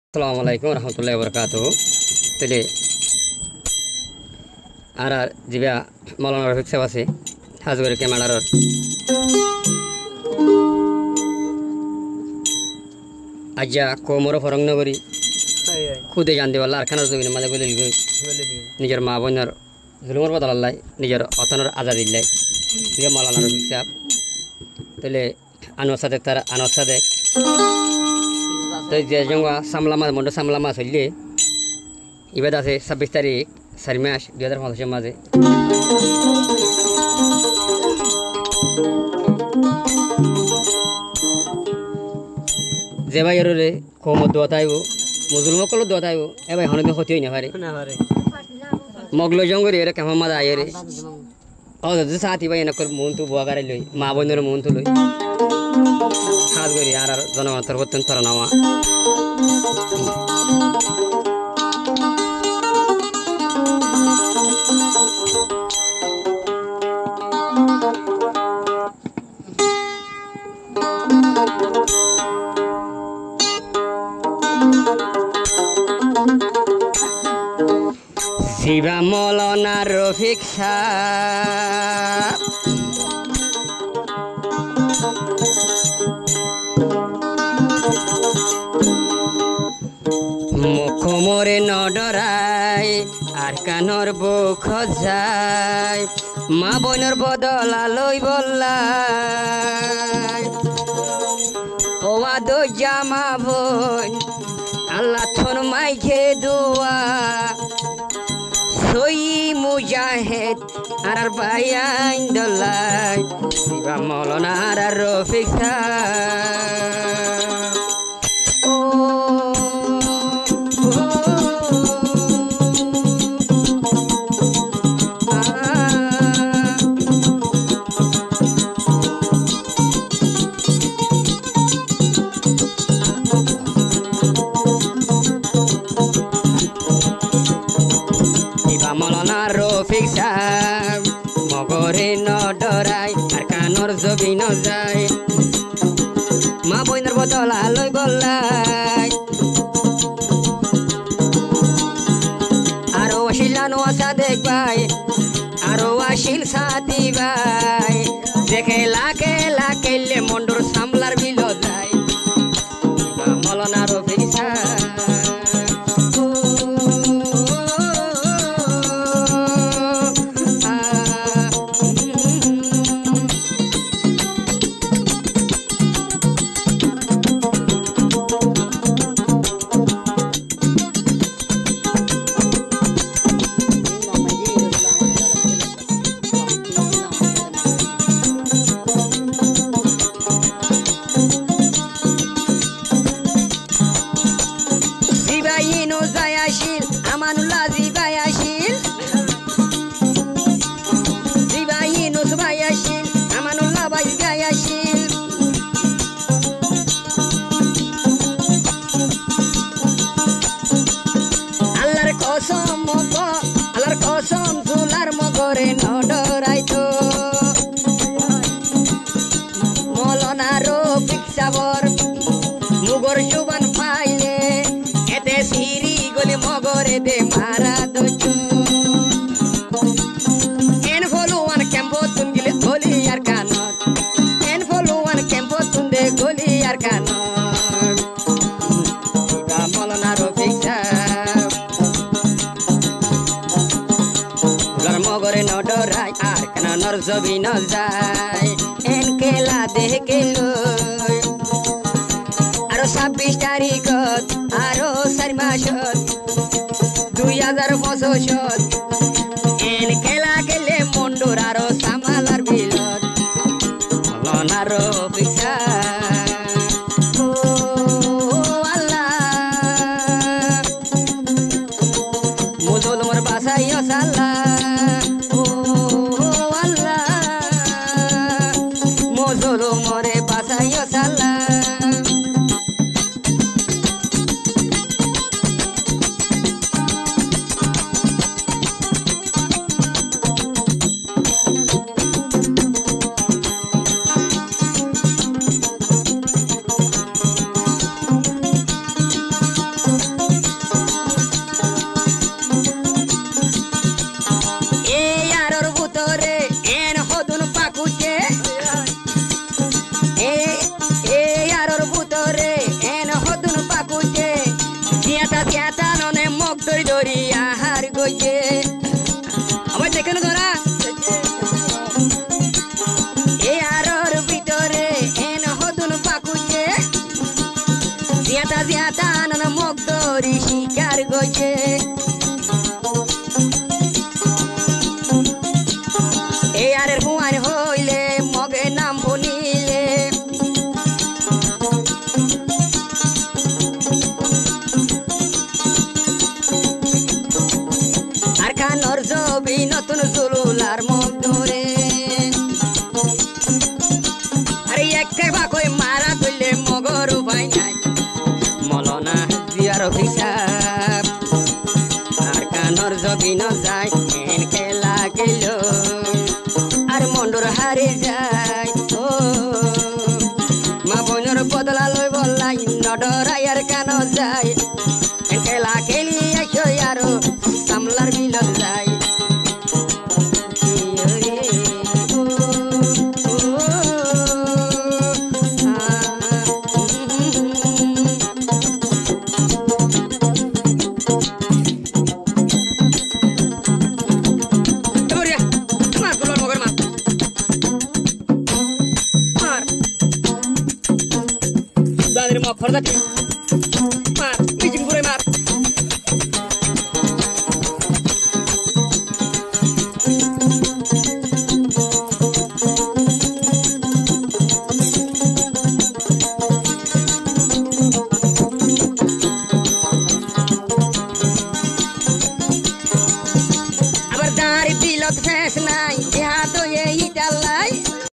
Assalamualaikum warahmatullahi wabarakatuh. Tadi ara jibya Maulana Rafiq Sebasi hazgori kemarar aja ko moro forong nagori খুদে জানতে পারলা আর খানার জমিনের মাঝে বলে লিখে নিজের মা বোনের জুলুমের বদলাই নিজের অতনের আজাদি লাই দিয়ে মাওলানা রফিক সাহেব তাহলে আনোয়ার সাদেক তার আনোয়ার সাদেক তো যে জঙ্গা সামলামা মন্ডল সামলামা চললে এবার আছে 26 তারিখ 4 মাস 2025 মাঝে যে ভাই রে কমত দোয়াতাইব মুজুলম কল দোয়াতাইব এ ভাই হনদিন ক্ষতি হই না পারে মগলো জঙ্গরি এর কেমন মাদা আইরে ও যে সাথী ভাই এনকর মন তু বুয়াগারে লই মা বোনের মন তু লই হাত গরি আর জনগণ তরবতন তরনামা শিবা মাওলানা রফিক সাহেব মুখ মোরে নডরাই আর কানর বুক যায় মা বোনের বদলা লই বললাই ও আদো জামা বোন আল্লাহ থন মাইকে দোয়া সই মুজাহিদ আর বায়াইন দলাই শিবা মাওলানা আর রফিক সাহেব ও মাওলানা রফিক সাহেব মগরে নডরাই আর কানর জবি ন যায় মা বইনের বদলা লই বললাই আরো আসিলানো আসা দেখবাই আরো আসিল সাথী ভাই দেখে লাকে লাকেলে মন্ডর সামলার বিল যায় মাওলানা রফিক সাহেব আমানুল্লাহ জিবাই আসিল জিবাই নুসবাই আসিল আমানুল্লাহ ভাই জিবাই আসিল আল্লাহর কসম জুলার মগরে নডরাইতো মাওলানা রফিক সাবর মুগর জুবান পাইলে এতে সিরি গলি মগরে দে মারা দোচু এন ফলুয়ান কেম্পো তুন গিলে গলি আর কানত এন ফলুয়ান কেম্পো তুন দে গলি আর কানত শিবা মাওলানা রফিক সাহেব উলার মগরে নডরাই আর কানর জবি ন যায় এন কেলা দেখে লই আরো 26 তারিখত আরো 4 মাসত 2025 এন খেলা খেলে মন্ডুর আরো সামালার বিলত মাওলানা রফিক সাহেব ও আল্লাহ মুজলুমর বাসাইও সাল্লাহ ও আল্লাহ মুজলুমরে বাসাইও সাল্লাহ সাজিয়া টানান মুক্তরি শিকার গইছে এই আরের হুয়ার হইলে মগে নাম বনিলে আর খানোর ছবি নতুন জুলুলার মুখ ধরে আরে একে বাকই মারা কইলে মগর উপায় নাই মলনা জিয়ার হিসাব আর কানোর ছবি ন যায় এন খেলা গেল আর মন্ডর হারে যায় ও মা বোনের বদলা লই বললাই নডরাই আর কানো যায় এন খেলা খেলি আসো আরো সামলার বিলত যায় খরদাটি মার মিজিং করে